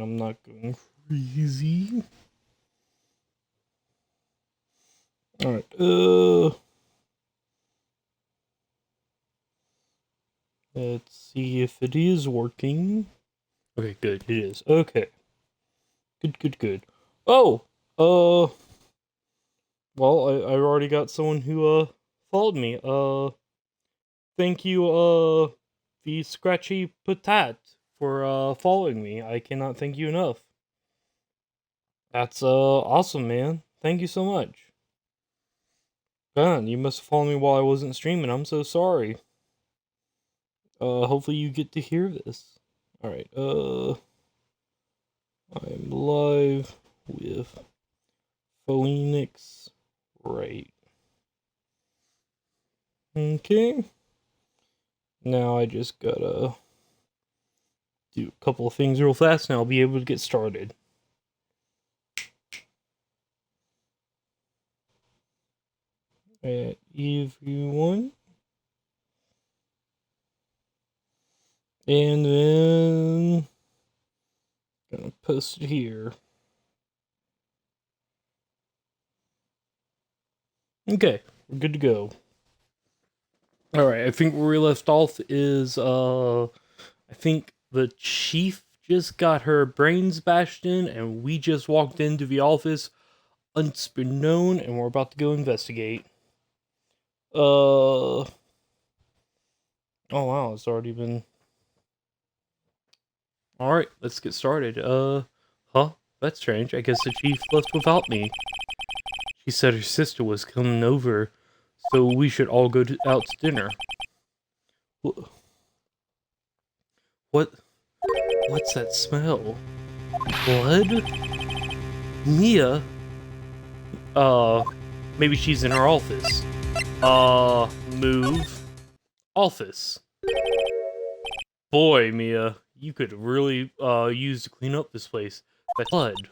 I'm not going crazy. Alright, let's see if it is working. Okay, good, it is. Okay. Good. Oh! Well, I already got someone who, followed me. Thank you, the Scratchy Patat, for, following me. I cannot thank you enough. That's, awesome, man. Thank you so much. Man, you must have followed me while I wasn't streaming. I'm so sorry. Hopefully you get to hear this. Alright, I'm live with Phoenix Wright. Okay. Now I just gotta do a couple of things real fast and I'll be able to get started. Everyone. And then gonna post it here. Okay, we're good to go. Alright, I think where we left off is, I think the chief just got her brains bashed in, and we just walked into the office unbeknown, and we're about to go investigate. Oh wow, it's already been... Alright, let's get started. Huh? That's strange. I guess the chief left without me. She said her sister was coming over, so we should all go out to dinner. What's that smell? Blood? Mia? Maybe she's in her office. Move. Office. Boy, Mia, you could really, use to clean up this place. That blood.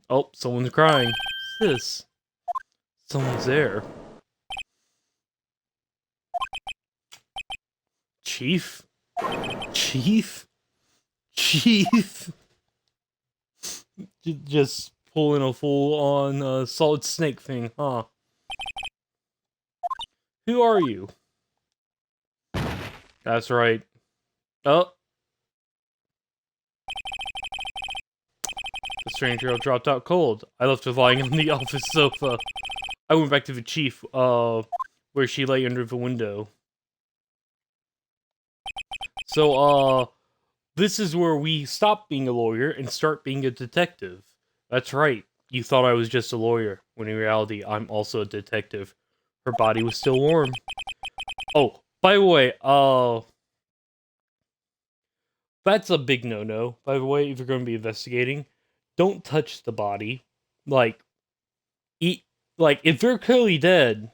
Oh, someone's crying. What's this? Someone's there. Chief? Chief? Just pulling a full-on, Solid Snake thing, huh? Who are you? That's right. Oh. The strange girl dropped out cold. I left her lying on the office sofa. I went back to the chief, where she lay under the window. So, this is where we stop being a lawyer and start being a detective. That's right. You thought I was just a lawyer, when in reality, I'm also a detective. Her body was still warm. Oh, by the way, that's a big no-no, by the way, if you're going to be investigating. Don't touch the body. Like, if they're clearly dead,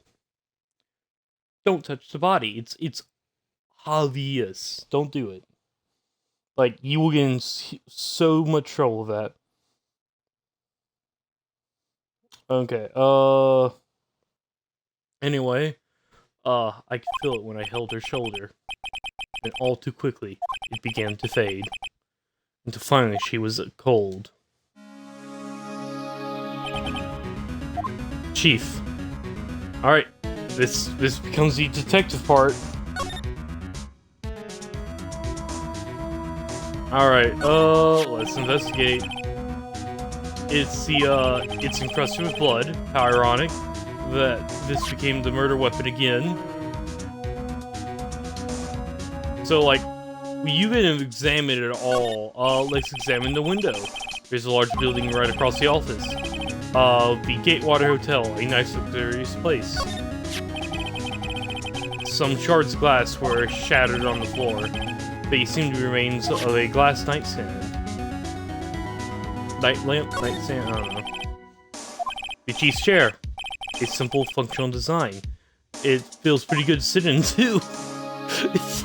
don't touch the body. It's obvious. Don't do it. Like, you will get in so much trouble with that. Okay, anyway, I could feel it when I held her shoulder. And all too quickly, it began to fade. Until finally she was cold. Chief. Alright, this becomes the detective part. Alright, let's investigate. It's encrusted with blood. How ironic that this became the murder weapon again. So, like, you didn't examine it at all. Let's examine the window. There's a large building right across the office. The Gatewater Hotel, a nice luxurious place. Some shards of glass were shattered on the floor. They seem to be remains of a glass nightstand. Nightstand, I don't know. The chief's chair. A simple, functional design. It feels pretty good to sit in, too.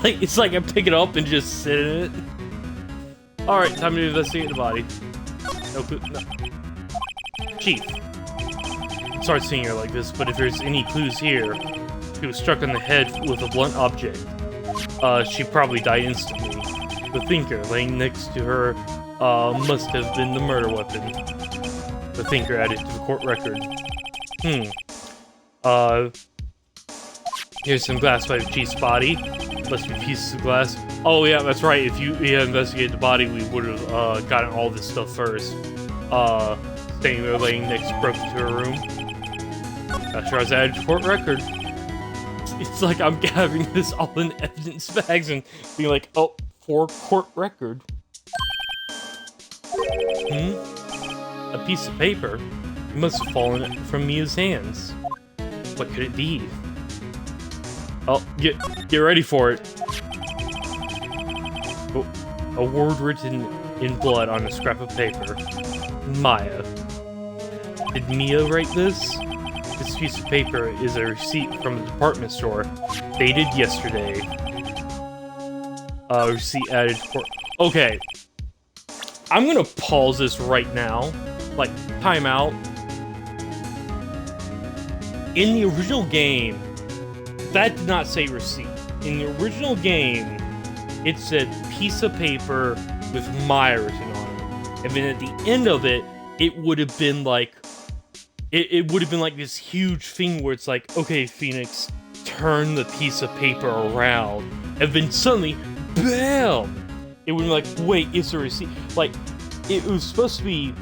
It's like I pick it up and just sit in it. Alright, time to investigate the body. No. Chief. Sorry seeing her like this, but if there's any clues here, she was struck on the head with a blunt object. She probably died instantly. The thinker laying next to her Must have been the murder weapon. The thinker added to the court record. Here's some glass by the chief's body. Must be pieces of glass. Oh yeah, that's right. If we had investigated the body, we would have gotten all this stuff first. Staying there laying next broke into her room. Not sure I was added to court record. It's like I'm having this all in evidence bags and being like, oh, for court record. A piece of paper? It must have fallen from Mia's hands. What could it be? Oh, get ready for it. Oh, a word written in blood on a scrap of paper. Maya. Did Mia write this? This piece of paper is a receipt from a department store, dated yesterday. Receipt added to court. Okay. I'm gonna pause this right now. Like, time out. In the original game, that did not say receipt. In the original game, it said piece of paper with Maya written on it. And then at the end of it, it would have been like... It would have been like this huge thing where it's like, okay, Phoenix, turn the piece of paper around. And then suddenly, BAM! It would be like, wait, it's a receipt. Like, it was supposed to be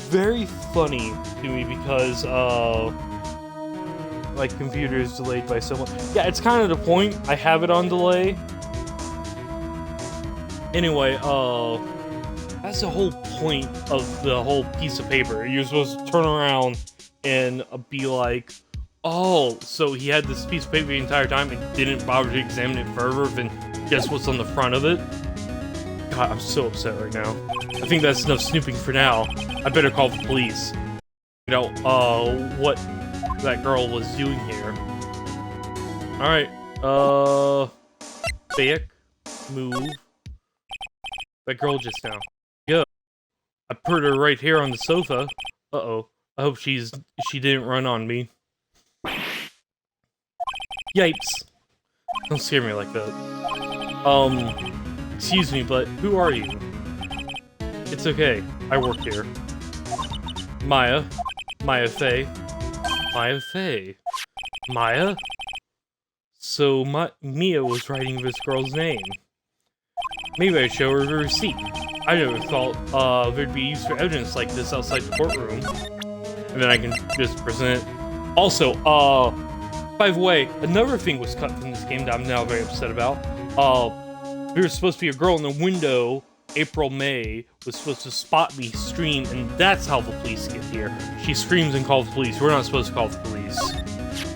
very funny to me because, like, computer is delayed by someone. Yeah, it's kind of the point. I have it on delay. Anyway, that's the whole point of the whole piece of paper. You're supposed to turn around and be like, oh, so he had this piece of paper the entire time and didn't bother to examine it further, then guess what's on the front of it? God, I'm so upset right now. I think that's enough snooping for now. I better call the police. You know, what that girl was doing here. Alright, back, move. That girl just now. Yeah. I put her right here on the sofa. Uh-oh. I hope she didn't run on me. Yipes. Don't scare me like that. Excuse me, but who are you? It's okay. I work here. Maya. Maya Fey. Maya Fey. Maya? So, Mia was writing this girl's name. Maybe I'd show her the receipt. I never thought there'd be use for evidence like this outside the courtroom. And then I can just present it. Also, by the way, another thing was cut from this game that I'm now very upset about. There was supposed to be a girl in the window, April May, was supposed to spot me stream, and that's how the police get here. She screams and calls the police. We're not supposed to call the police.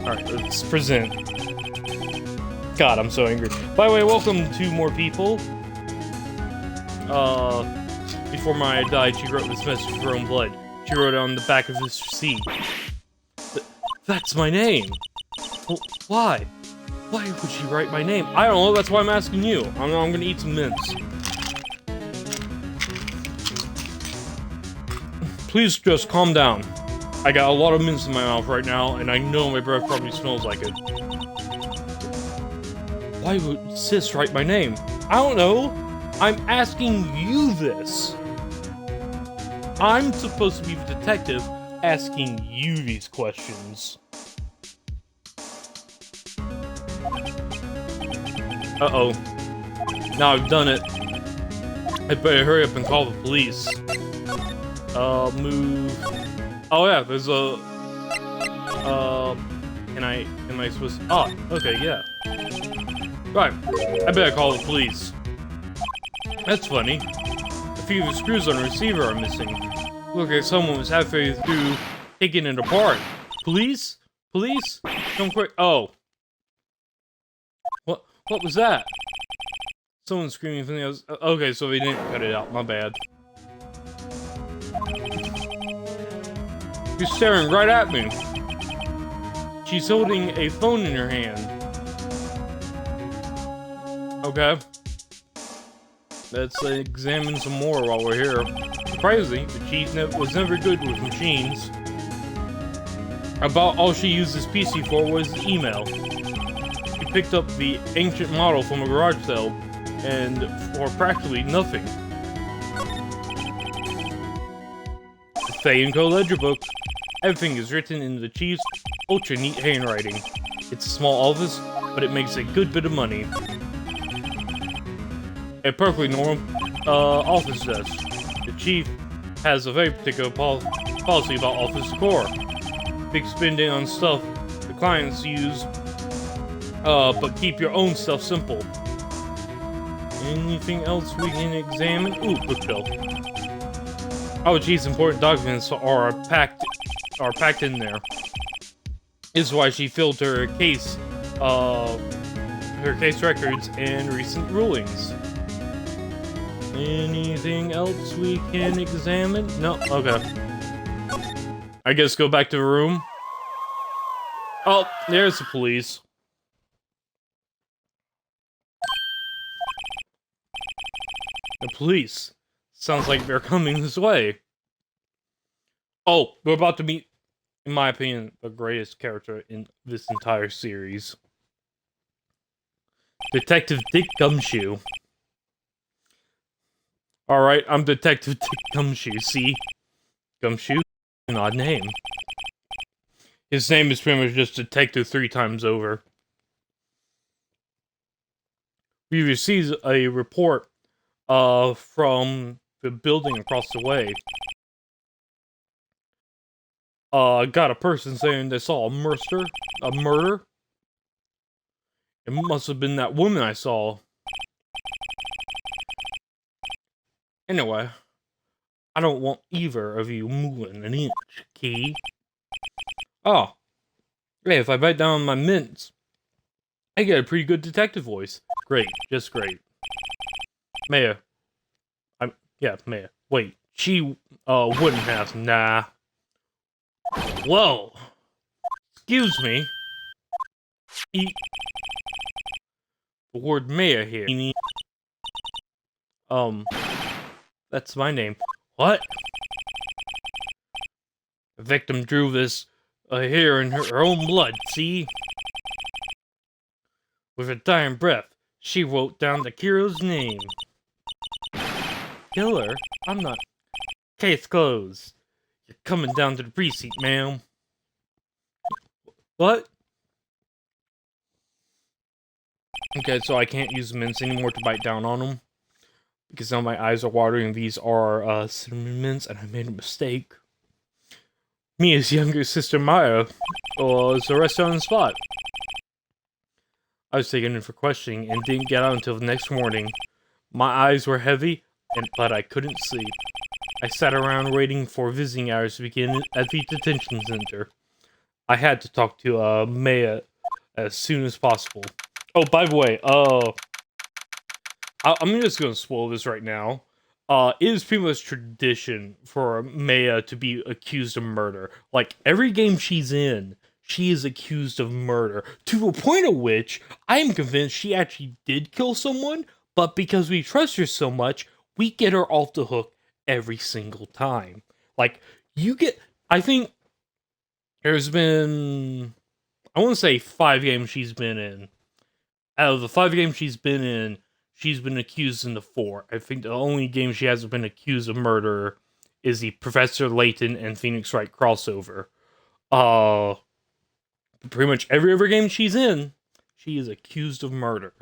Alright, let's present. God, I'm so angry. By the way, welcome to more people. Before Maya died, she wrote this message with her own blood. She wrote it on the back of this receipt. That's my name! Well, why? Why would she write my name? I don't know, that's why I'm asking you. I'm gonna eat some mints. Please just calm down. I got a lot of mints in my mouth right now, and I know my breath probably smells like it. Why would Sis write my name? I don't know. I'm asking you this. I'm supposed to be the detective asking you these questions. Uh-oh. Now I've done it. I better hurry up and call the police. Move. Oh yeah, there's a... am I supposed to... Oh, okay, yeah. Right, I better call the police. That's funny. A few of the screws on the receiver are missing. Look like someone was halfway through taking it apart. Police? Police? Come quick. Oh. What was that? Someone screaming from the other... Okay, so they didn't cut it out. My bad. She's staring right at me. She's holding a phone in her hand. Okay. Let's examine some more while we're here. Surprisingly, the chief was never good with machines. About all she used this PC for was email. She picked up the ancient model from a garage sale, and for practically nothing. Fei and Co. ledger books. Everything is written in the chief's ultra neat handwriting. It's a small office, but it makes a good bit of money. A perfectly normal office desk. The chief has a very particular policy about office decor. Big spending on stuff the clients use, but keep your own stuff simple. Anything else we can examine? Ooh, bookshelf. Oh, geez, important documents are packed in there. This is why she filled her case records and recent rulings. Anything else we can examine? No? Okay. I guess go back to the room. Oh, there's the police. The police. Sounds like they're coming this way. Oh, we're about to meet, in my opinion, the greatest character in this entire series. Detective Dick Gumshoe. Alright, I'm Detective Dick Gumshoe, see? Gumshoe? An odd name. His name is pretty much just Detective 3 times over. We received a report from the building across the way. Got a person saying they saw a murder. It must have been that woman I saw. Anyway, I don't want either of you moving an inch, Key. Oh, hey, if I bite down on my mints, I get a pretty good detective voice. Great, just great. Maya. Maya. Wait, she, wouldn't have, nah. Whoa! Excuse me. The word Maya here. That's my name. What? The victim drew this here in her own blood, see? With a dying breath, she wrote down the Kiro's name. Killer? I'm not. Case closed. You're coming down to the precinct, ma'am. What? Okay, so I can't use mints anymore to bite down on them. Because now my eyes are watering. These are cinnamon mints, and I made a mistake. Mia's younger sister Maya was arrested on the spot. I was taken in for questioning and didn't get out until the next morning. My eyes were heavy, but I couldn't sleep. I sat around waiting for visiting hours to begin at the detention center. I had to talk to Maya as soon as possible. Oh, by the way, I'm just gonna spoil this right now. It is pretty much tradition for Maya to be accused of murder. Like, every game she's in, she is accused of murder. To a point at which, I am convinced she actually did kill someone, but because we trust her so much, we get her off the hook every single time. Like, I think there's been, I want to say 5 games she's been in. Out of the 5 games she's been in, she's been accused in the 4. I think the only game she hasn't been accused of murder is the Professor Layton and Phoenix Wright crossover. Pretty much every other game she's in, she is accused of murder.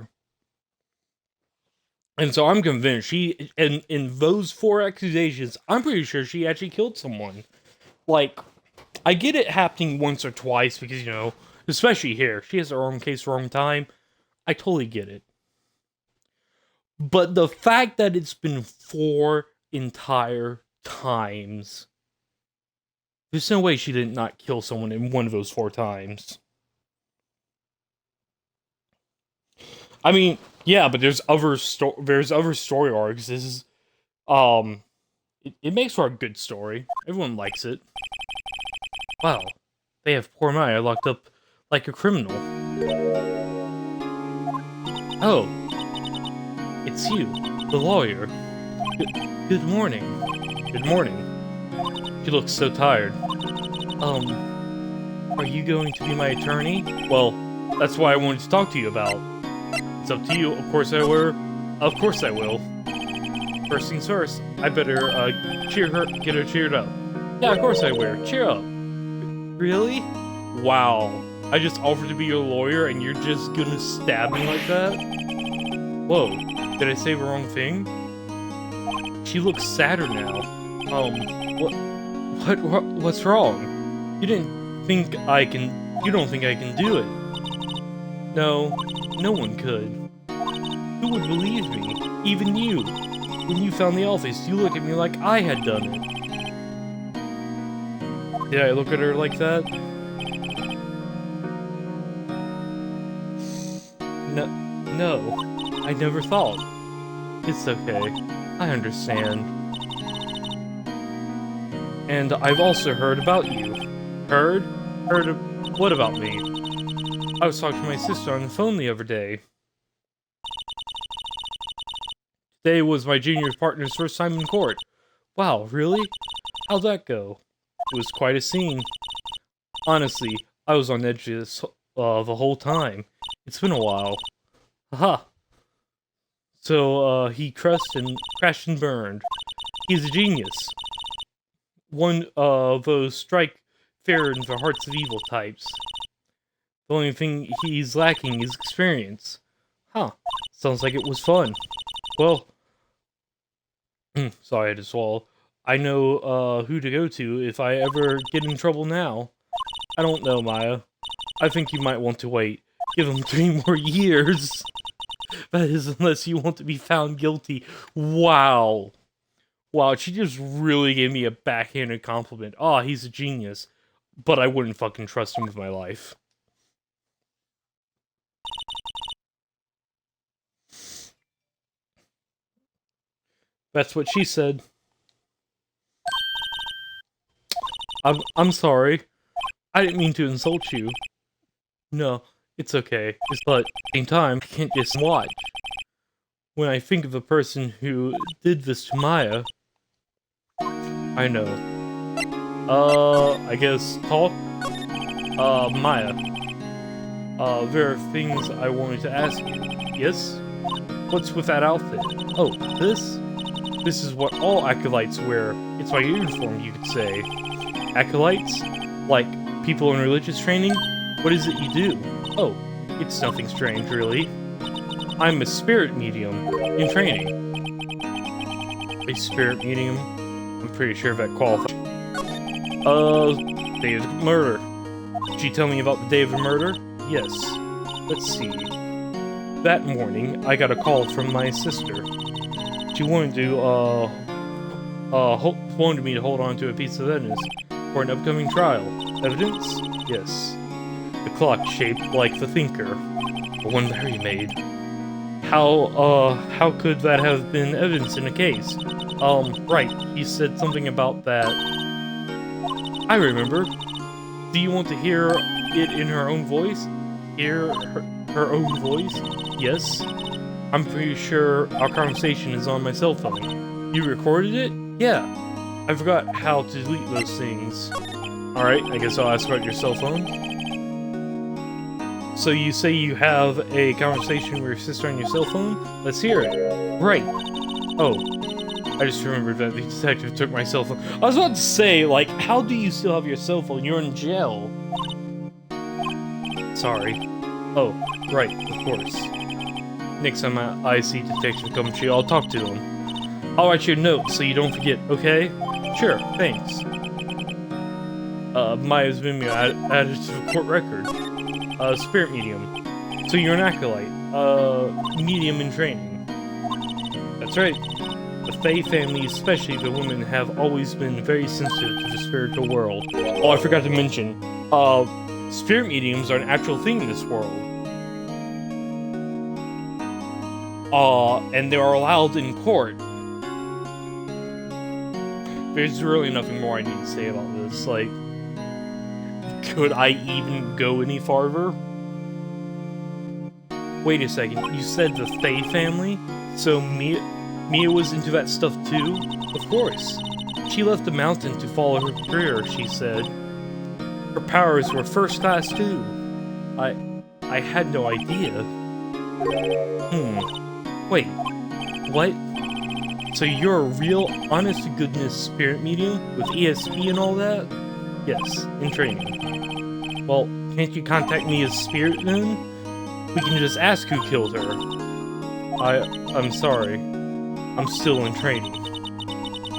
And so I'm convinced in those 4 accusations, I'm pretty sure she actually killed someone. Like, I get it happening once or twice because, you know, especially here, she has the wrong case, wrong time. I totally get it. But the fact that it's been 4 entire times, there's no way she did not kill someone in one of those 4 times. I mean, yeah, but there's other story arcs. This is, it makes for a good story. Everyone likes it. Wow, they have poor Maya locked up like a criminal. Oh, it's you, the lawyer. Good morning. Good morning. She looks so tired. Are you going to be my attorney? Well, that's why I wanted to talk to you about. It's up to you. Of course I will. Of course I will. First things first, I better get her cheered up. Yeah, of course I will. Cheer up. Really? Wow. I just offered to be your lawyer and you're just gonna stab me like that? Whoa. Did I say the wrong thing? She looks sadder now. What's wrong? You don't think I can do it? No, no one could. Who would believe me? Even you. When you found the office, you looked at me like I had done it. Did I look at her like that? No, I never thought. It's okay. I understand. And I've also heard about you. Heard? Heard of what about me? I was talking to my sister on the phone the other day. Today was my junior partner's first time in court. Wow, really? How'd that go? It was quite a scene. Honestly, I was on edge the whole time. It's been a while. Haha. So, he crashed and burned. He's a genius. One of those strike fear in the hearts of evil types. The only thing he's lacking is experience. Huh. Sounds like it was fun. Well, sorry I had to swallow. I know, who to go to if I ever get in trouble now. I don't know, Maya. I think you might want to wait. Give him 3 more years. That is, unless you want to be found guilty. Wow. Wow, she just really gave me a backhanded compliment. Oh, he's a genius. But I wouldn't fucking trust him with my life. That's what she said. I'm sorry. I didn't mean to insult you. No, it's okay. But at the same time, I can't just watch. When I think of the person who did this to Maya... I know. I guess talk? Maya. There are things I wanted to ask you. Yes? What's with that outfit? Oh, this? This is what all acolytes wear. It's my uniform, you could say. Acolytes? Like, people in religious training? What is it you do? Oh, it's nothing strange, really. I'm a spirit medium in training. A spirit medium? I'm pretty sure that qualifies. Day of the murder. Did she tell me about the day of the murder? Yes. Let's see. That morning, I got a call from my sister. She wanted to, wanted me to hold on to a piece of evidence for an upcoming trial. Evidence? Yes. The clock shaped like the thinker. The one Larry made. How could that have been evidence in a case? Right, he said something about that. I remember. Do you want to hear it in her own voice? Hear her own voice? Yes. I'm pretty sure our conversation is on my cell phone. You recorded it? Yeah. I forgot how to delete those things. Alright, I guess I'll ask about your cell phone. So you say you have a conversation with your sister on your cell phone? Let's hear it. Right. Oh. I just remembered that the detective took my cell phone. I was about to say, like, how do you still have your cell phone? You're in jail. Sorry. Oh, right, of course. Next time I see Detective Gumtree, I'll talk to him. I'll write you a note so you don't forget, okay? Sure, thanks. Maya's been added to the court record. Spirit medium. So you're an acolyte. Medium in training. That's right. The Fae family, especially the women, have always been very sensitive to the spiritual world. Oh, I forgot to mention. Spirit mediums are an actual thing in this world. And they are allowed in court. There's really nothing more I need to say about this. Like, could I even go any farther? Wait a second, you said the Fae family? So Mia was into that stuff too? Of course. She left the mountain to follow her career, she said. Her powers were first class too. I had no idea. Wait, what? So you're a real, honest-to-goodness spirit medium with ESP and all that? Yes, in training. Well, can't you contact me as spirit then? We can just ask who killed her. I'm sorry. I'm still in training.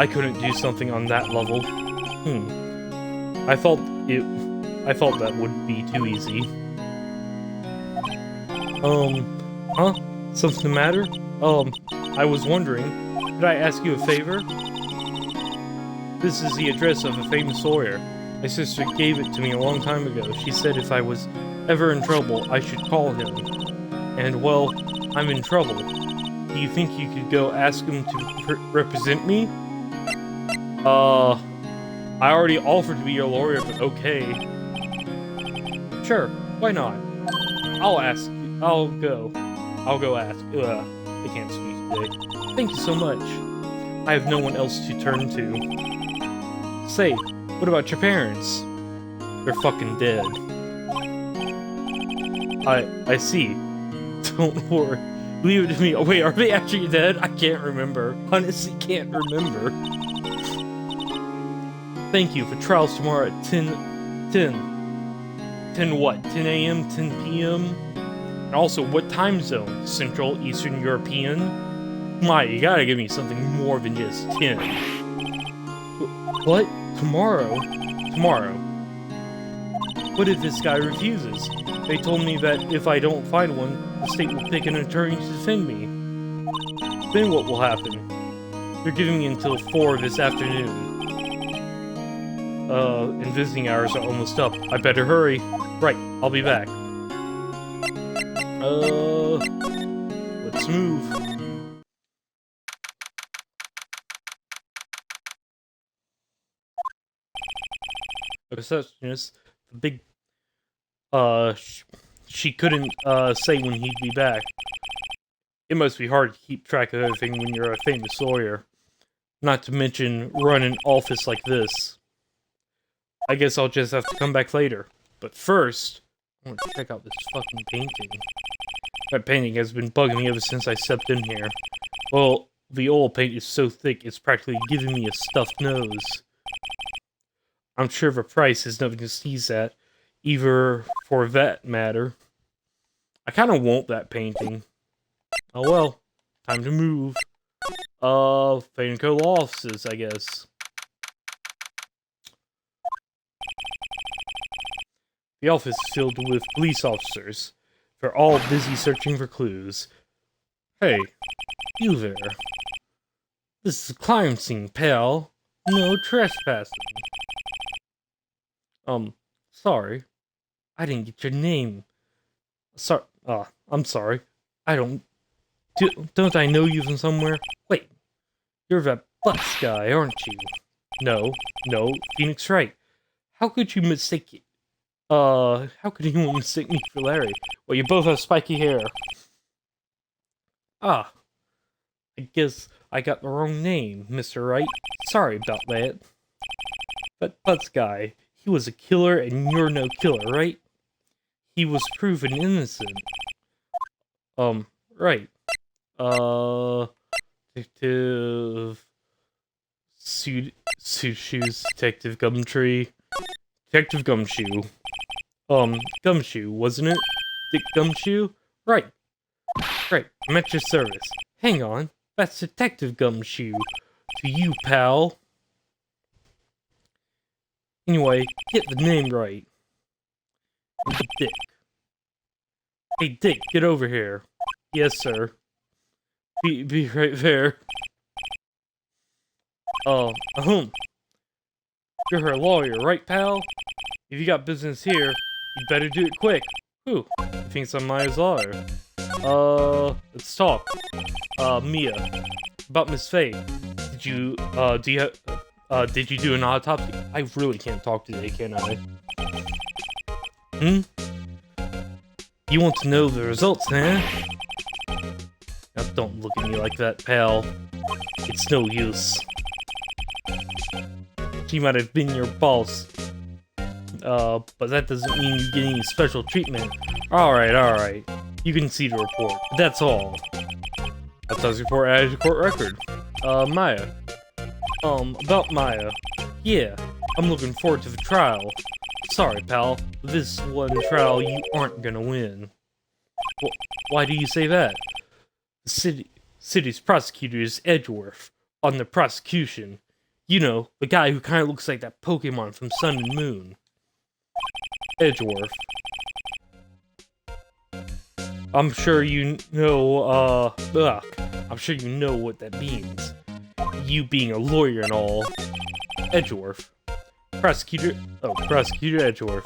I couldn't do something on that level. I thought that would be too easy. Huh? Something the matter? I was wondering, could I ask you a favor? This is the address of a famous lawyer. My sister gave it to me a long time ago. She said if I was ever in trouble, I should call him. And, well, I'm in trouble. Do you think you could go ask him to represent me? I already offered to be your lawyer, but okay. Sure, why not? I'll go ask. I can't speak today. Thank you so much. I have no one else to turn to. Say, what about your parents? They're fucking dead. I see. Don't worry. Leave it to me. Oh wait, are they actually dead? I can't remember. Honestly, can't remember. Thank you for trials tomorrow at 10 what? 10 a.m., 10 p.m.? And also, what time zone? Central, Eastern European? My, you gotta give me something more than just 10. What? Tomorrow? Tomorrow. What if this guy refuses? They told me that if I don't find one, the state will pick an attorney to defend me. Then what will happen? They're giving me until 4 this afternoon. And visiting hours are almost up. I better hurry. Right, I'll be back. Let's move. A receptionist, the big, she couldn't, say when he'd be back. It must be hard to keep track of everything when you're a famous lawyer. Not to mention, run an office like this. I guess I'll just have to come back later. But first, I want to check out this fucking painting. That painting has been bugging me ever since I stepped in here. Well, the oil paint is so thick, it's practically giving me a stuffed nose. I'm sure the price is nothing to sneeze at, either for that matter. I kind of want that painting. Oh well, time to move. Fainco Law offices, I guess. The office is filled with police officers. They're all busy searching for clues. Hey, you there. This is a crime scene, pal. No trespassing. Sorry. I didn't get your name. I'm sorry. Don't I know you from somewhere? Wait, you're that bus guy, aren't you? No, Phoenix Wright. How could you mistake it? How could anyone mistake me for Larry? Well, you both have spiky hair. Ah, I guess I got the wrong name, Mr. Wright. Sorry about that. That Butts guy, he was a killer and you're no killer, right? He was proven innocent. Right. Detective... Suit Shoes, Detective Gumtree. Detective Gumshoe. Gumshoe, wasn't it? Dick Gumshoe? Right. I'm at your service. Hang on, that's Detective Gumshoe. To you, pal. Anyway, get the name right. Dick. Hey, Dick, get over here. Yes, sir. Be right there. You're her lawyer, right, pal? If you got business here, you'd better do it quick. Who? Thinks I'm Maya's lawyer. Let's talk. Mia. About Miss Faye. Did you do an autopsy? I really can't talk today, can I? You want to know the results, huh? Now, don't look at me like that, pal. It's no use. She might have been your boss. But that doesn't mean you get any special treatment. Alright. You can see the report. But that's all. That's how the report added to court record. Maya. About Maya. Yeah, I'm looking forward to the trial. Sorry, pal. This one trial you aren't gonna win. Why do you say that? The city's prosecutor is Edgeworth. On the prosecution. You know, the guy who kinda looks like that Pokemon from Sun and Moon. Edgeworth. I'm sure you know, I'm sure you know what that means. You being a lawyer and all. Edgeworth. Prosecutor Edgeworth.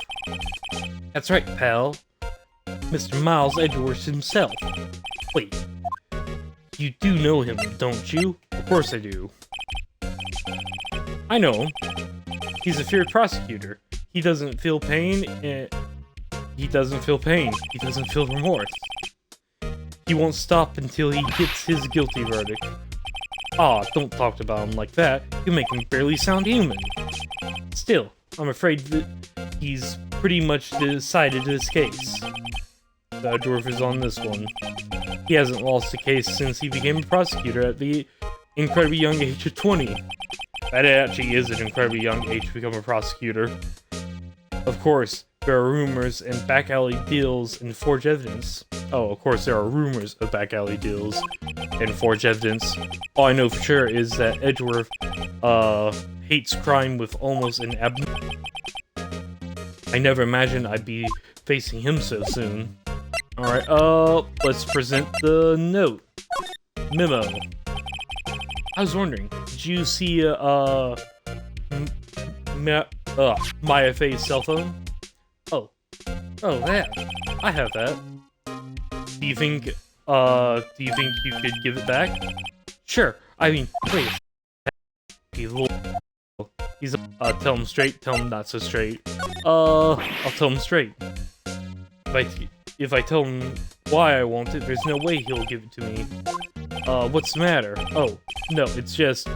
That's right, pal. Mr. Miles Edgeworth himself. Wait. You do know him, don't you? Of course I do. I know him. He's a feared prosecutor. He doesn't feel pain, and he doesn't feel pain. He doesn't feel remorse. He won't stop until he gets his guilty verdict. Aw, don't talk about him like that. You make him barely sound human. Still, I'm afraid that he's pretty much decided his case. The Edgeworth is on this one. He hasn't lost a case since he became a prosecutor at the incredibly young age of 20. That actually is an incredibly young age to become a prosecutor. Of course, there are rumors and back alley deals and forged evidence. Oh, of course there are rumors of back alley deals and forged evidence. All I know for sure is that Edgeworth, hates crime with almost an I never imagined I'd be facing him so soon. Alright, let's present the note. Memo. I was wondering, did you see, Maya Faye's cell phone? Oh, that. I have that. Do you think you could give it back? Sure. I mean, wait. He's, tell him straight, tell him not so straight. I'll tell him straight. If I tell him why I want it, there's no way he'll give it to me. What's the matter? Oh, no, it's just...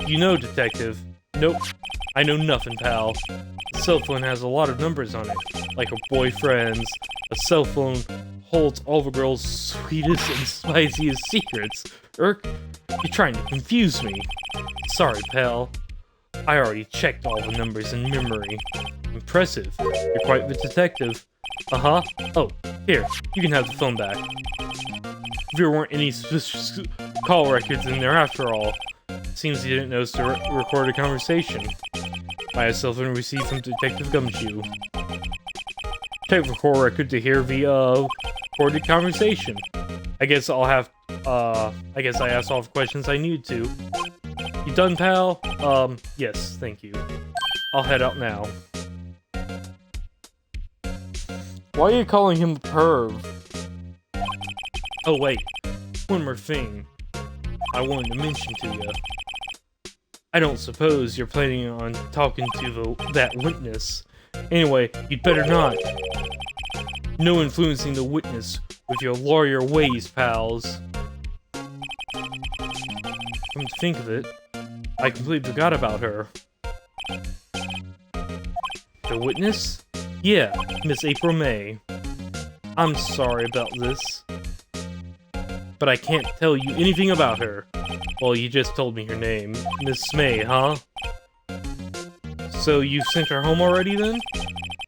You know, detective. Nope. I know nothing, pal. The cell phone has a lot of numbers on it, like her boyfriend's. A cell phone holds all the girl's sweetest and spiciest secrets. You're trying to confuse me. Sorry, pal. I already checked all the numbers in memory. Impressive. You're quite the detective. Uh-huh. Oh, here. You can have the phone back. If there weren't any call records in there after all. Seems you didn't notice to record a conversation. My cell phone received from Detective Gumshoe. Check the call record to hear the, recorded conversation. I guess I asked all the questions I needed to. You done, pal? Yes, thank you. I'll head out now. Why are you calling him a perv? Oh wait, one more thing I wanted to mention to you. I don't suppose you're planning on talking to that witness. Anyway, you'd better not. No influencing the witness with your lawyer ways, pals. Come to think of it, I completely forgot about her. The witness? Yeah, Miss April May. I'm sorry about this, but I can't tell you anything about her. Well, you just told me her name. Miss May, huh? So you've sent her home already then?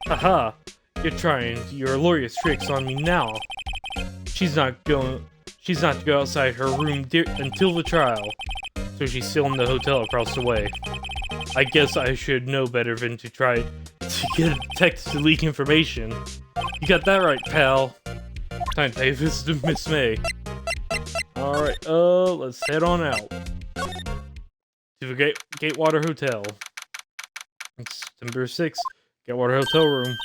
Haha, you're trying your lawyer's tricks on me now. She's not to go outside her room until the trial. So she's still in the hotel across the way. I guess I should know better than to try to get a detective to leak information. You got that right, pal. Time to pay a visit to Miss May. Alright, let's head on out. To the Gatewater Hotel. It's September 6th, Gatewater Hotel room.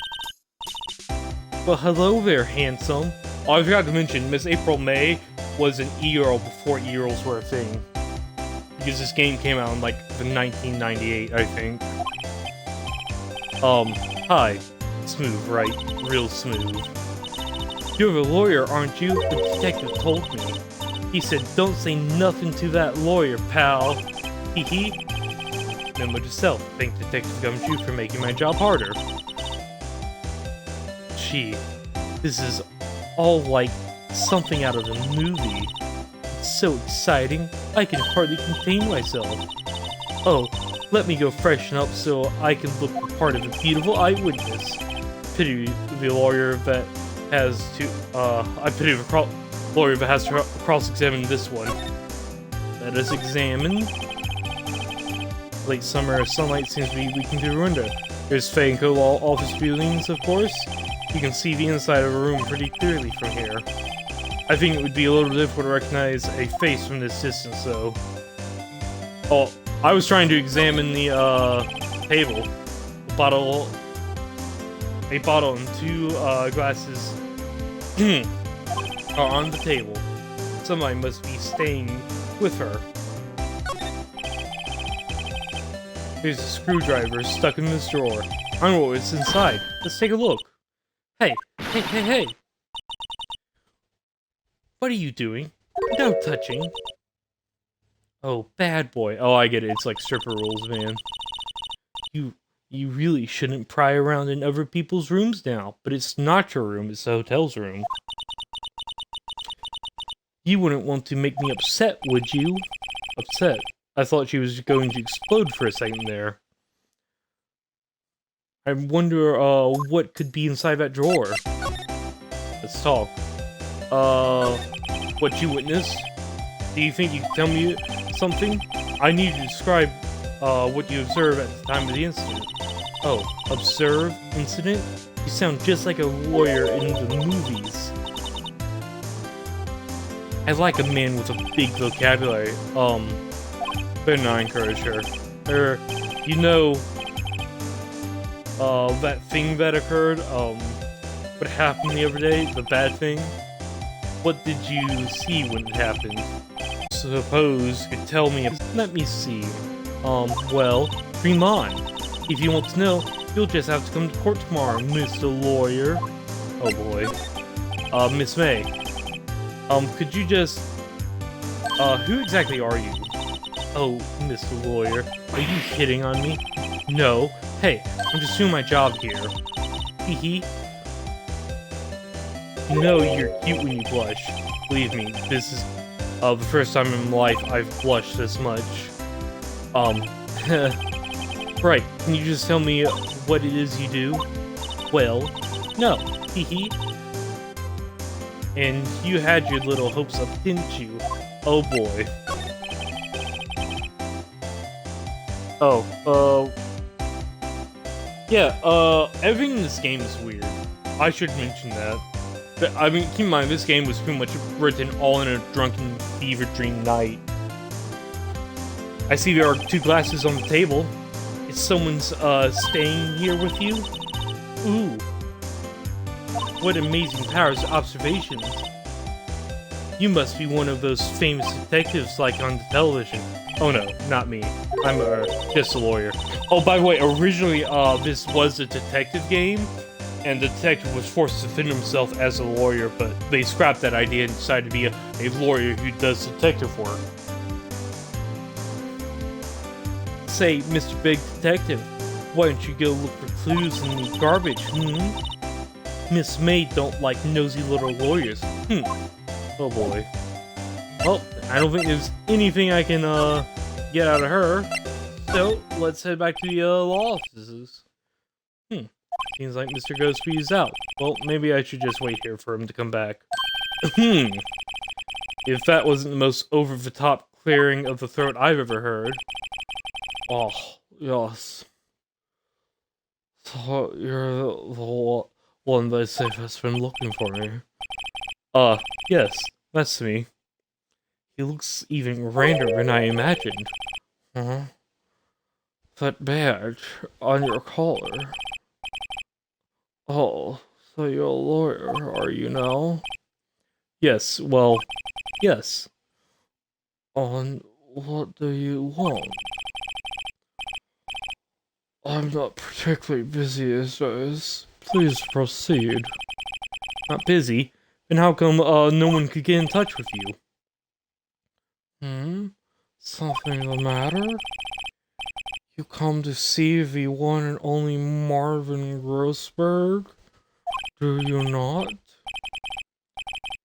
Well, hello there, handsome. Oh, I forgot to mention, Miss April May was an e-girl before e-girls were a thing. Because this game came out in, like, the 1998, I think. Hi. Smooth, right? Real smooth. You're the lawyer, aren't you? The detective told me. He said, don't say nothing to that lawyer, pal. Hee hee. Memo to self. Thank Detective Gumshoe for making my job harder. Gee, this is all like something out of a movie. So exciting, I can hardly contain myself. Oh, let me go freshen up so I can look the part of a beautiful eyewitness. Pity the lawyer that has to, I pity the lawyer that has to cross-examine this one. Let us examine. Late summer sunlight seems to be leaking through the window. There's Fanco Law office buildings, of course. You can see the inside of a room pretty clearly from here. I think it would be a little difficult to recognize a face from this distance, though. Oh, I was trying to examine the, table. A bottle and two, glasses are on the table. Somebody must be staying with her. There's a screwdriver stuck in this drawer. I know what's inside. Let's take a look. Hey! What are you doing? No touching. Oh, bad boy. Oh, I get it. It's like stripper rules, man. You really shouldn't pry around in other people's rooms now. But it's not your room, it's the hotel's room. You wouldn't want to make me upset, would you? Upset? I thought she was going to explode for a second there. I wonder, what could be inside that drawer? Let's talk. What you witnessed? Do you think you can tell me something? I need you to describe, what you observed at the time of the incident. Oh, observe? Incident? You sound just like a lawyer in the movies. I like a man with a big vocabulary. Better not encourage her. You know, that thing that occurred, what happened the other day? The bad thing? What did you see when it happened? Suppose you could tell me. Let me see. Well, dream on. If you want to know, you'll just have to come to court tomorrow, Mr. Lawyer. Oh boy. Miss May. Could you just... who exactly are you? Oh, Mr. Lawyer, are you hitting on me? No. Hey, I'm just doing my job here. Hee. You know you're cute when you blush. Believe me, this is the first time in my life I've blushed this much. Right, can you just tell me what it is you do? Well, no. Hee. And you had your little hopes up, didn't you? Oh boy. Yeah, everything in this game is weird. I should mention that. But, I mean, keep in mind, this game was pretty much written all in a drunken fever dream night. I see there are two glasses on the table. Is someone's, staying here with you? Ooh. What amazing powers of observation. You must be one of those famous detectives like on the television. Oh no, not me. I'm just a lawyer. Oh, by the way, originally this was a detective game, and the detective was forced to defend himself as a lawyer, but they scrapped that idea and decided to be a lawyer who does detective work. Say, Mr. Big Detective, why don't you go look for clues in the garbage, Miss May don't like nosy little lawyers. Oh boy. Well, I don't think there's anything I can, get out of her. So, let's head back to the, law offices. Seems like Mr. Ghostby is out. Well, maybe I should just wait here for him to come back. If that wasn't the most over-the-top clearing of the throat I've ever heard. Oh, yes. So, you're the one that safe has been looking for me. Yes, that's me. He looks even rander than I imagined. Huh? That badge on your collar. Oh, so you're a lawyer, are you now? Yes, well, yes. On what do you want? I'm not particularly busy these days. Please proceed. Not busy? Then how come, no one could get in touch with you? Something the matter? You come to see the one and only Marvin Grossberg? Do you not?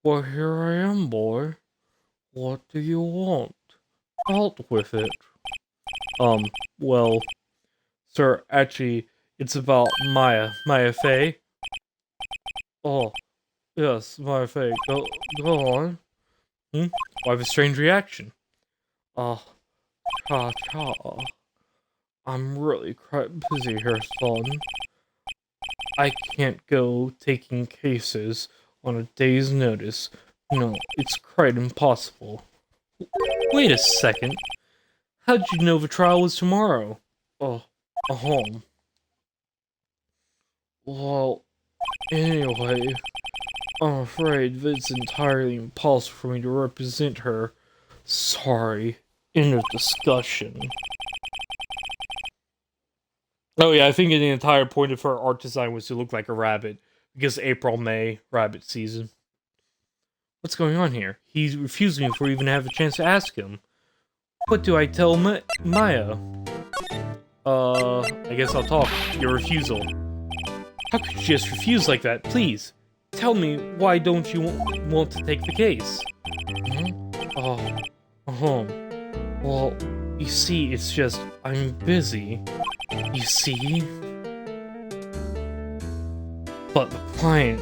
Well, here I am, boy. What do you want? Out with it. Well, sir, actually, it's about Maya Fey. Oh, yes, Maya Fey. Go on. I have a strange reaction. Oh, cha. I'm really quite busy here, son. I can't go taking cases on a day's notice. No, it's quite impossible. Wait a second. How'd you know the trial was tomorrow? Oh, home. Well, anyway, I'm afraid that it's entirely impossible for me to represent her. Sorry. End of discussion. Oh yeah, I think the entire point of her art design was to look like a rabbit. Because April, May, rabbit season. What's going on here? He refused me before I even have a chance to ask him. What do I tell Maya? I guess I'll talk. Your refusal. How could you just refuse like that? Please, tell me why don't you want to take the case? Well, you see, it's just, I'm busy. You see? But the client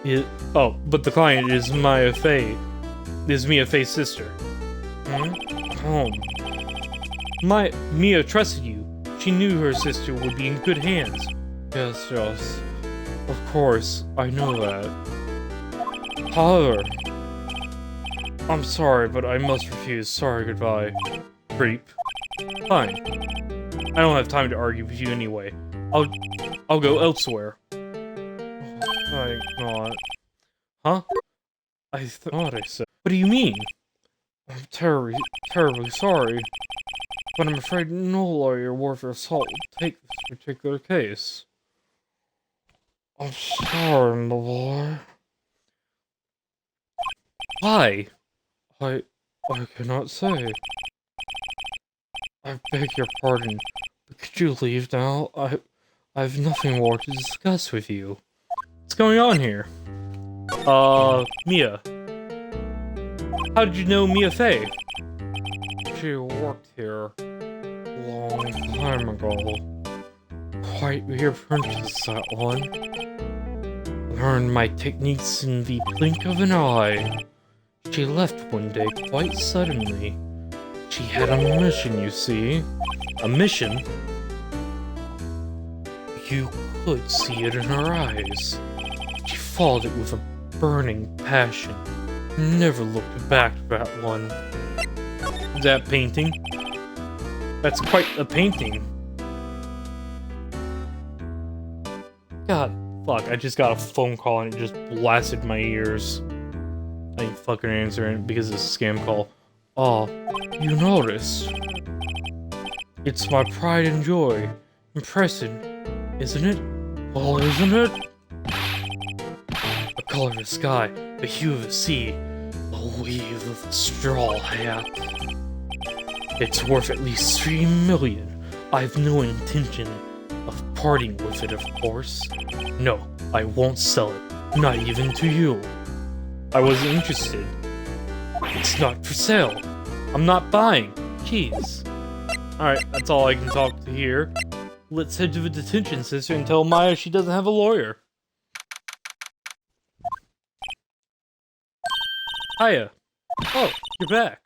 is... Oh, but the client is Mia Fey's sister. Mia trusted you. She knew her sister would be in good hands. Yes. Of course, I know that. However, I'm sorry, but I must refuse. Sorry, goodbye. Creep. Fine. I don't have time to argue with you anyway. I'll go elsewhere. Thank God. Huh? I thought I said. What do you mean? I'm terribly sorry, but I'm afraid no lawyer worth their salt will take this particular case. I'm sorry, my boy. Why? I cannot say. I beg your pardon, but could you leave now? I have nothing more to discuss with you. What's going on here? Mia. How did you know Mia Fey? She worked here a long time ago. Quite the apprentice, that one. Learned my techniques in the blink of an eye. She left one day quite suddenly. She had a mission, you see. A mission? You could see it in her eyes. She followed it with a burning passion. Never looked back to that one. That painting? That's quite a painting. God, fuck, I just got a phone call and it just blasted my ears. I ain't fucking answering because it's a scam call. Oh, you noticed? It's my pride and joy. Impressive, isn't it? Oh, isn't it? The color of the sky, the hue of the sea, the weave of the straw hat. It's worth at least 3 million. I've no intention of parting with it, of course. No, I won't sell it. Not even to you. I wasn't interested. It's not for sale. I'm not buying. Jeez. Alright, that's all I can talk to here. Let's head to the detention center and tell Maya she doesn't have a lawyer. Hiya. Oh, you're back.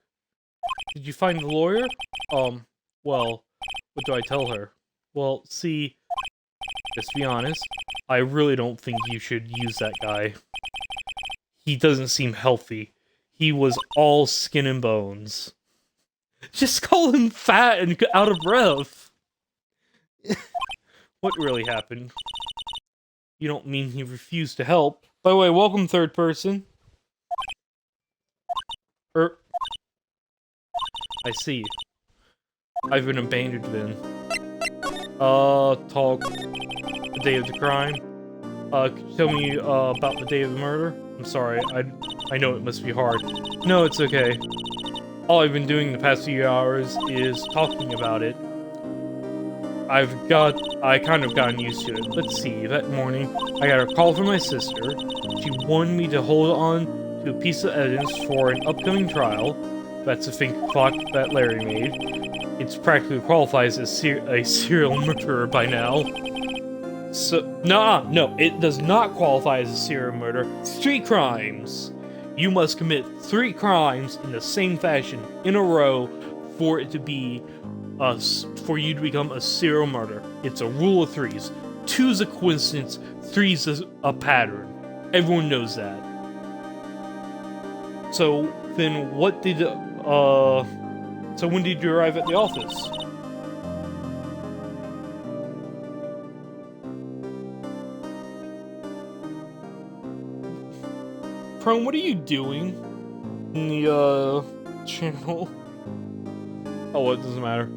Did you find the lawyer? Well, what do I tell her? Well, see, just be honest, I really don't think you should use that guy. He doesn't seem healthy. He was all skin and bones. Just call him fat and out of breath. What really happened? You don't mean he refused to help? By the way, welcome third person. I see. I've been abandoned then. Talk. The day of the crime. Could you tell me, about the day of the murder? I'm sorry, I know it must be hard. No, it's okay. All I've been doing the past few hours is talking about it. I kind of gotten used to it. Let's see, that morning, I got a call from my sister. She wanted me to hold on to a piece of evidence for an upcoming trial. That's a fake clock that Larry made. It's practically qualifies as a serial murderer by now. So, no, it does not qualify as a serial murder. 3 crimes. You must commit 3 crimes in the same fashion in a row for it to be for you to become a serial murderer. It's a rule of 3s. 2's a coincidence, 3's a pattern. Everyone knows that. So then, what did so when did you arrive at the office? Chrome, what are you doing in the channel? Oh, well, it doesn't matter.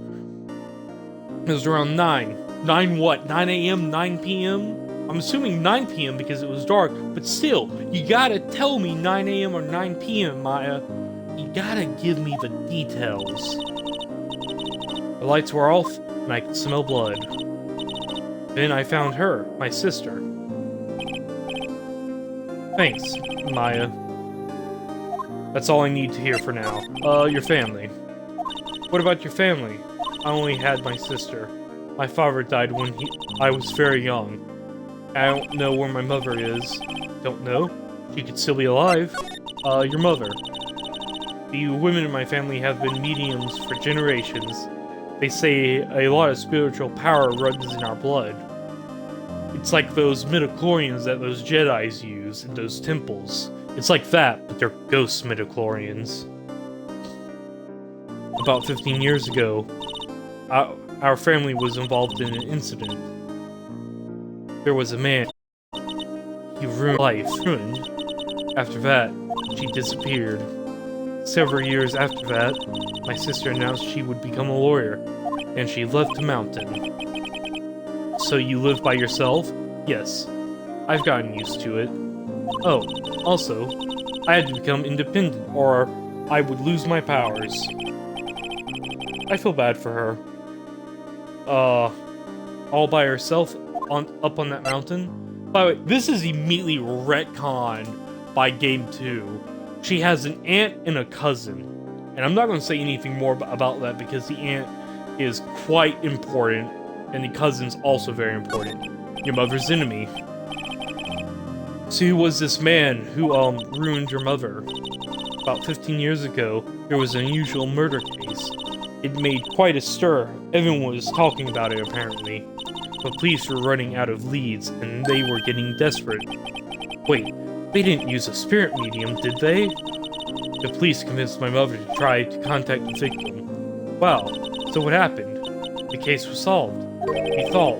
It was around 9. 9 what? 9 a.m., 9 p.m.? I'm assuming 9 p.m. because it was dark, but still, you gotta tell me 9 a.m. or 9 p.m., Maya. You gotta give me the details. The lights were off, and I could smell blood. Then I found her, my sister. Thanks, Maya. That's all I need to hear for now. Your family. What about your family? I only had my sister. My father died when I was very young. I don't know where my mother is. Don't know? She could still be alive. Your mother. The women in my family have been mediums for generations. They say a lot of spiritual power runs in our blood. It's like those midichlorians that those Jedis use in those temples. It's like that, but they're ghost midichlorians. About 15 years ago, our family was involved in an incident. There was a man. He ruined life. After that, she disappeared. Several years after that, my sister announced she would become a lawyer, and she left the mountain. So you live by yourself? Yes. I've gotten used to it. Oh, also, I had to become independent, or I would lose my powers. I feel bad for her. All by herself up on that mountain? By the way, this is immediately retconned by Game 2. She has an aunt and a cousin. And I'm not going to say anything more about that because the aunt is quite important, and the cousin's also very important. Your mother's enemy. So who was this man who, ruined your mother? About 15 years ago, there was an unusual murder case. It made quite a stir. Everyone was talking about it, apparently. The police were running out of leads, and they were getting desperate. Wait, they didn't use a spirit medium, did they? The police convinced my mother to try to contact the victim. Wow, so what happened? The case was solved. You thought?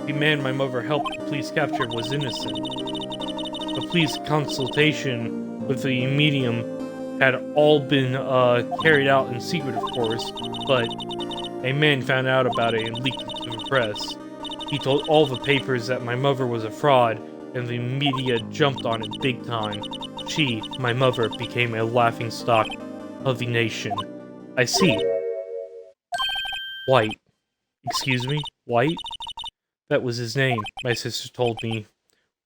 The man my mother helped the police capture was innocent. The police consultation with the medium had all been carried out in secret, of course, but a man found out about it and leaked it to the press. He told all the papers that my mother was a fraud, and the media jumped on it big time. She, my mother, became a laughingstock of the nation. I see. White. Excuse me? White? That was his name, my sister told me.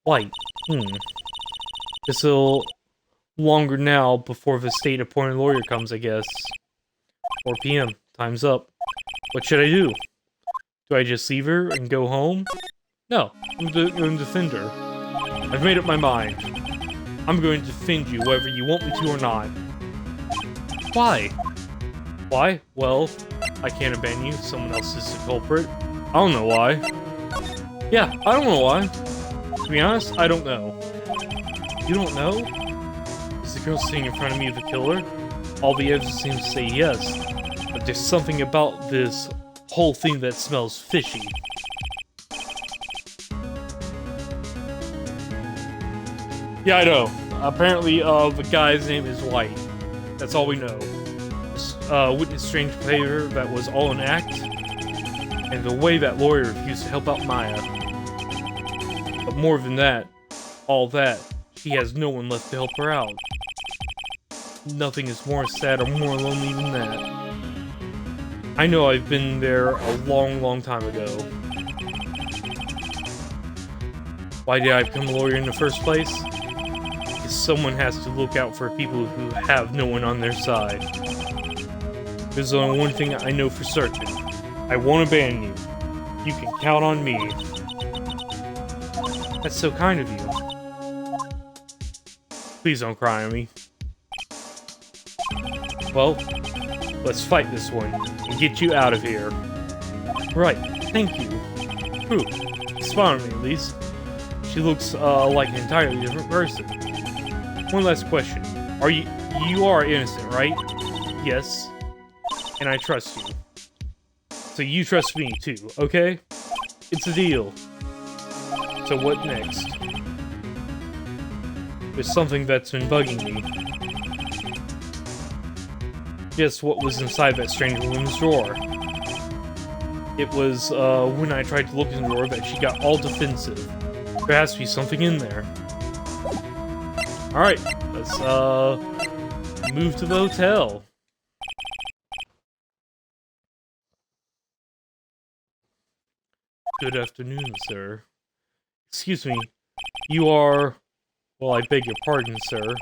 White. It's a little longer now before the state-appointed lawyer comes, I guess. 4 p.m. Time's up. What should I do? Do I just leave her and go home? No, I'm going to defend her. I've made up my mind. I'm going to defend you whether you want me to or not. Why? Why? Well, I can't abandon you. Someone else is the culprit. I don't know why. Yeah, I don't know why. To be honest, I don't know. You don't know? Is the girl sitting in front of me the killer? All the evidence seems to say yes. But there's something about this whole thing that smells fishy. Yeah, I know. Apparently, the guy's name is White. That's all we know. Witnessed strange behavior that was all an act, and the way that lawyer refused to help out Maya. But more than that, all that, she has no one left to help her out. Nothing is more sad or more lonely than that. I know I've been there a long, long time ago. Why did I become a lawyer in the first place? Because someone has to look out for people who have no one on their side. There's only one thing I know for certain. I won't abandon you. You can count on me. That's so kind of you. Please don't cry on me. Well, let's fight this one and get you out of here. Right, thank you. Whew, smile on me at least. She looks like an entirely different person. One last question. You are innocent, right? Yes. And I trust you. So you trust me too, okay? It's a deal. So what next? There's something that's been bugging me. Guess what was inside that strange woman's drawer? It was, when I tried to look in the drawer that she got all defensive. There has to be something in there. Alright, let's, move to the hotel. Good afternoon, sir. Excuse me, you are... Well, I beg your pardon, sir.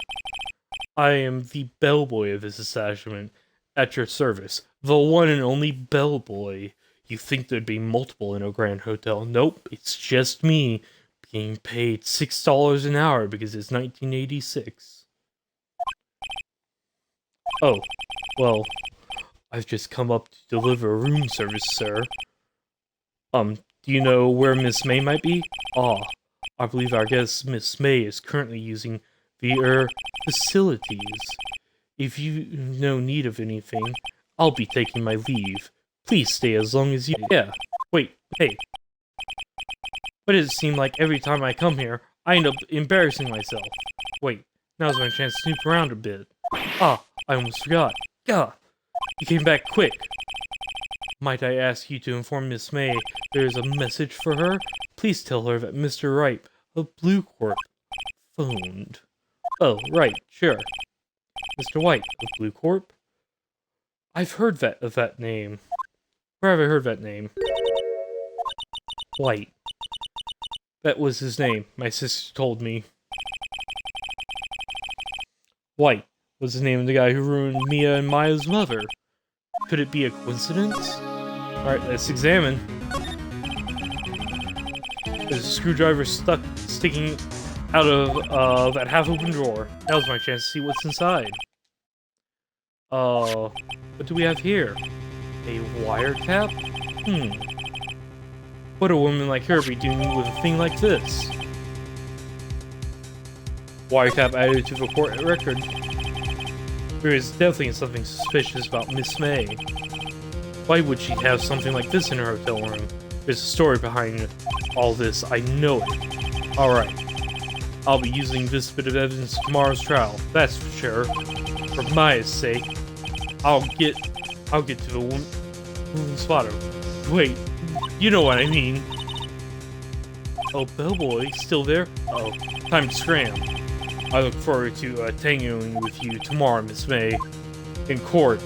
I am the bellboy of this establishment, at your service. The one and only bellboy. You think there'd be multiple in a grand hotel. Nope, it's just me, being paid $6 an hour because it's 1986. Oh, well, I've just come up to deliver room service, sir. Do you know where Miss May might be? Ah, I believe our guest Miss May is currently using the, facilities. If you no need of anything, I'll be taking my leave. Please stay as long as you... Yeah, wait, hey. Why does it seem like every time I come here, I end up embarrassing myself? Wait, now's my chance to snoop around a bit. Ah, I almost forgot. Gah! You came back quick. Might I ask you to inform Miss May there's a message for her? Please tell her that Mr. Wright of Blue Corp phoned. Oh, right, sure. Mr. White of Blue Corp? I've heard of that name. Where have I heard that name? White. That was his name, my sister told me. White was the name of the guy who ruined Mia and Maya's mother. Could it be a coincidence? Alright, let's examine. There's a screwdriver sticking out of that half-open drawer. Now's my chance to see what's inside. What do we have here? A wiretap? What a woman like her be doing with a thing like this? Wiretap added to the court record. There is definitely something suspicious about Miss May. Why would she have something like this in her hotel room? There's a story behind all this, I know it. Alright. I'll be using this bit of evidence in tomorrow's trial, that's for sure. For Maya's sake, I'll get to the woman spotter. Wait, you know what I mean. Oh, bellboy, still there? Oh, time to scram. I look forward to tangoing with you tomorrow, Miss May, in court.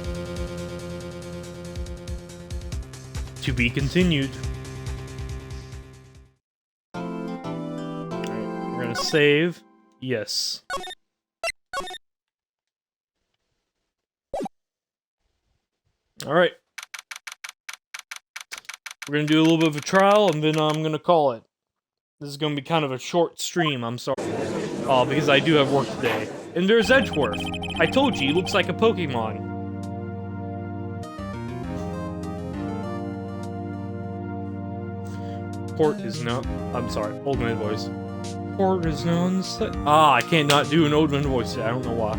To be continued. Alright, we're gonna save. Yes. Alright. We're gonna do a little bit of a trial, and then I'm gonna call it. This is gonna be kind of a short stream, I'm sorry. Because I do have work today. And there's Edgeworth. I told you, he looks like a Pokemon. Port is now... I'm sorry, old man voice. Port is now in session. I can't not do an old man voice today, I don't know why.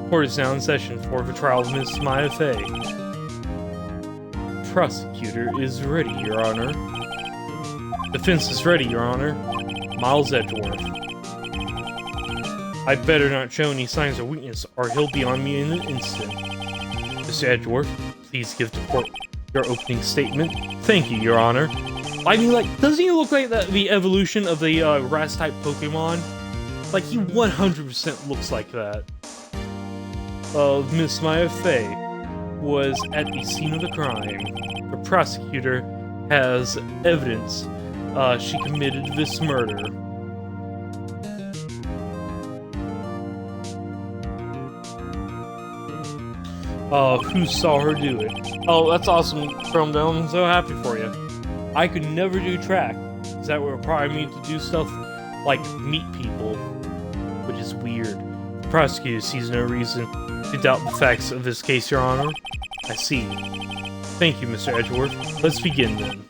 Port is now in session for the trial of Miss Maya Fey. Prosecutor is ready, Your Honor. Defense is ready, Your Honor. Miles Edgeworth. I better not show any signs of weakness, or he'll be on me in an instant. Mr. Edgeworth, please give the court your opening statement. Thank you, Your Honor. I mean, like, doesn't he look like the evolution of the grass-type Pokemon? Like, he 100% looks like that. Miss Maya Fey was at the scene of the crime. The prosecutor has evidence she committed this murder. who saw her do it. Oh, that's awesome, Chromedome. I'm so happy for you. I could never do track, because that would require me to do stuff like meet people, which is weird. The prosecutor sees no reason to doubt the facts of this case, Your Honor. I see. Thank you, Mr. Edgeworth. Let's begin then.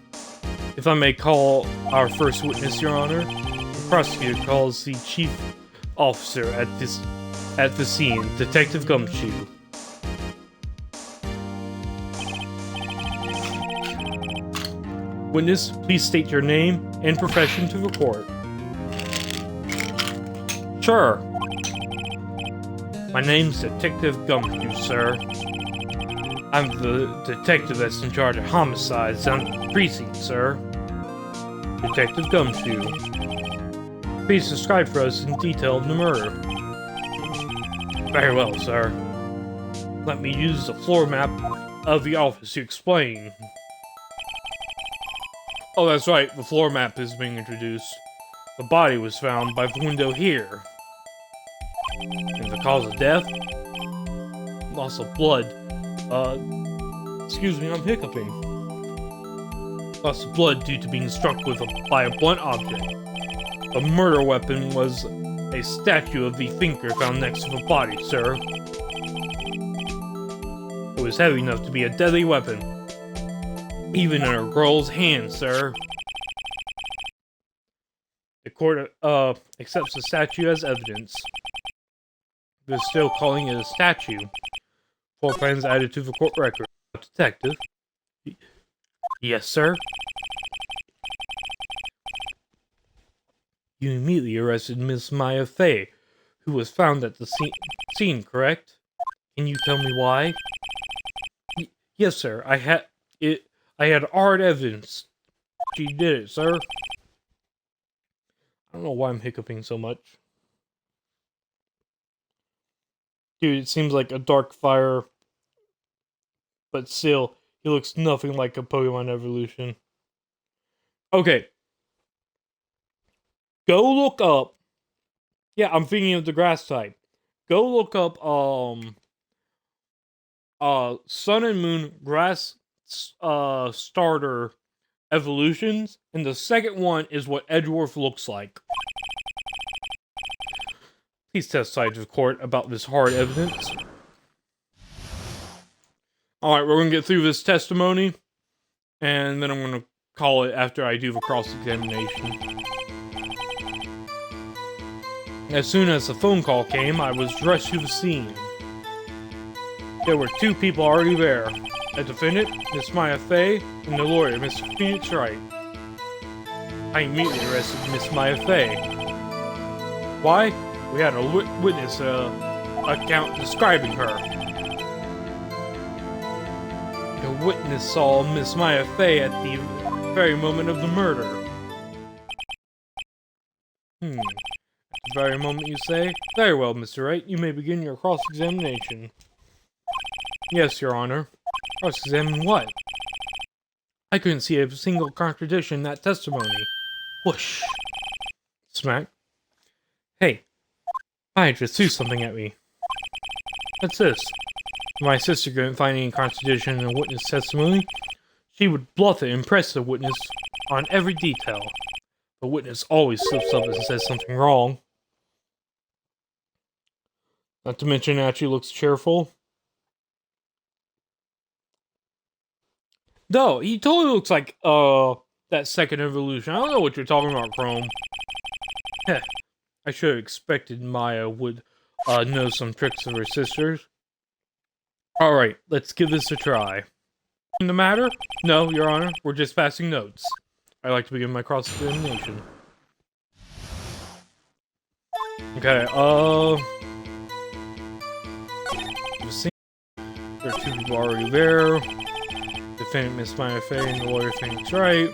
If I may call our first witness, Your Honor, the prosecutor calls the chief officer at the scene, Detective Gumshoe. Witness, please state your name and profession to the court. Sure. My name's Detective Gumshoe, sir. I'm the detective that's in charge of homicides down at the precinct, sir. Detective Gumshoe. Please describe for us in detail the murder. Very well, sir. Let me use the floor map of the office to explain. Oh, that's right, the floor map is being introduced. The body was found by the window here. And the cause of death? Loss of blood. Excuse me, I'm hiccuping. Loss of blood due to being struck by a blunt object. The murder weapon was a statue of the thinker found next to the body, sir. It was heavy enough to be a deadly weapon. Even in a girl's hand, sir. The court accepts the statue as evidence. They're still calling it a statue. Floor plans added to the court record. Detective. Yes, sir. You immediately arrested Miss Maya Fey, who was found at the scene, correct? Can you tell me why? Yes, sir. I had hard evidence. She did it, sir. I don't know why I'm hiccuping so much. Dude, it seems like a dark fire. But still, he looks nothing like a Pokemon evolution. Okay. Go look up. Yeah, I'm thinking of the grass type. Go look up, Sun and Moon grass, starter evolutions. And the second one is what Edgeworth looks like. Please testify to the court about this hard evidence. Alright, we're going to get through this testimony, and then I'm going to call it after I do the cross-examination. As soon as the phone call came, I was rushed to the scene. There were two people already there. A defendant, Miss Maya Fey, and the lawyer, Mr. Phoenix Wright. I immediately arrested Miss Maya Fey. Why? We had a witness account describing her. The witness saw Miss Maya Fey at the very moment of the murder. At the very moment, you say? Very well, Mr. Wright. You may begin your cross-examination. Yes, Your Honor. Cross-examine what? I couldn't see a single contradiction in that testimony. Whoosh. Smack. Hey. I just threw something at me. What's this? If my sister couldn't find any contradiction in a witness testimony, she would bluff it and press the witness on every detail. The witness always slips up and says something wrong. Not to mention, it actually looks cheerful. No, he totally looks like, that second evolution. I don't know what you're talking about, Chrome. Heh. I should have expected Maya would, know some tricks of her sisters. Alright, let's give this a try. The matter? No, Your Honor, we're just passing notes. I like to begin my cross-examination. Okay, there are two people already there. Defendant Miss Maya Fey and the lawyer Phoenix Wright.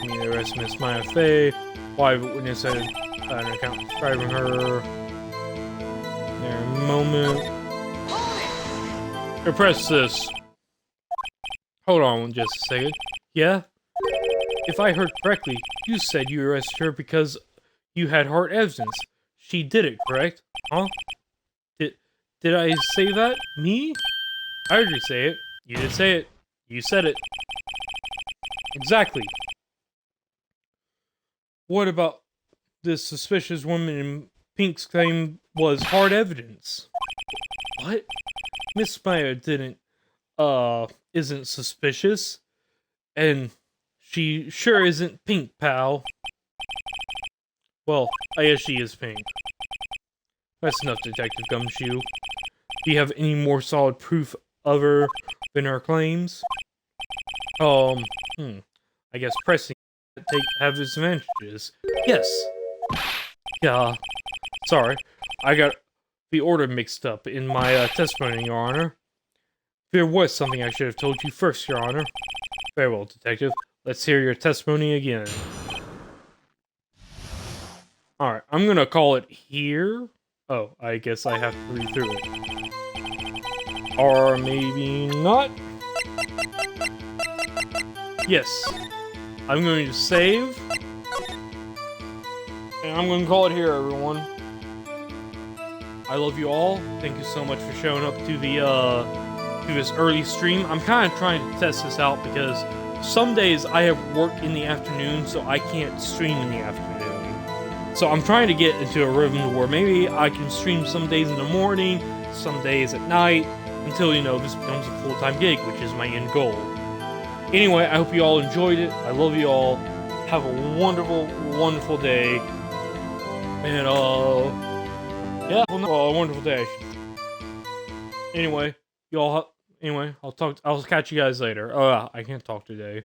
Me arrest Miss Maya Fey. Why the witness had an account describing her. There, a moment. Press this. Hold on just a second. Yeah? If I heard correctly, you said you arrested her because you had hard evidence. She did it, correct? Huh? Did I say that? Me? I heard you say it. You did say it. You said it. Exactly. What about this suspicious woman in pink's claim was hard evidence? What? Miss Meyer isn't suspicious. And she sure isn't pink, pal. Well, I guess she is pink. That's enough, Detective Gumshoe. Do you have any more solid proof of her than her claims? I guess pressing have its advantages. Yes. Yeah. Sorry, I got the order mixed up in my testimony, Your Honor. There was something I should have told you first, Your Honor. Very well, Detective. Let's hear your testimony again. Alright, I'm gonna call it here. Oh, I guess I have to read through it. Or maybe not. Yes. I'm going to save. And I'm going to call it here, everyone. I love you all. Thank you so much for showing up to the, to this early stream. I'm kind of trying to test this out because some days I have work in the afternoon, so I can't stream in the afternoon. So I'm trying to get into a rhythm where maybe I can stream some days in the morning, some days at night, until, you know, this becomes a full-time gig, which is my end goal. Anyway, I hope you all enjoyed it. I love you all. Have a wonderful, wonderful day. And, yeah, well, a wonderful day. Anyway, y'all, I'll catch you guys later. I can't talk today.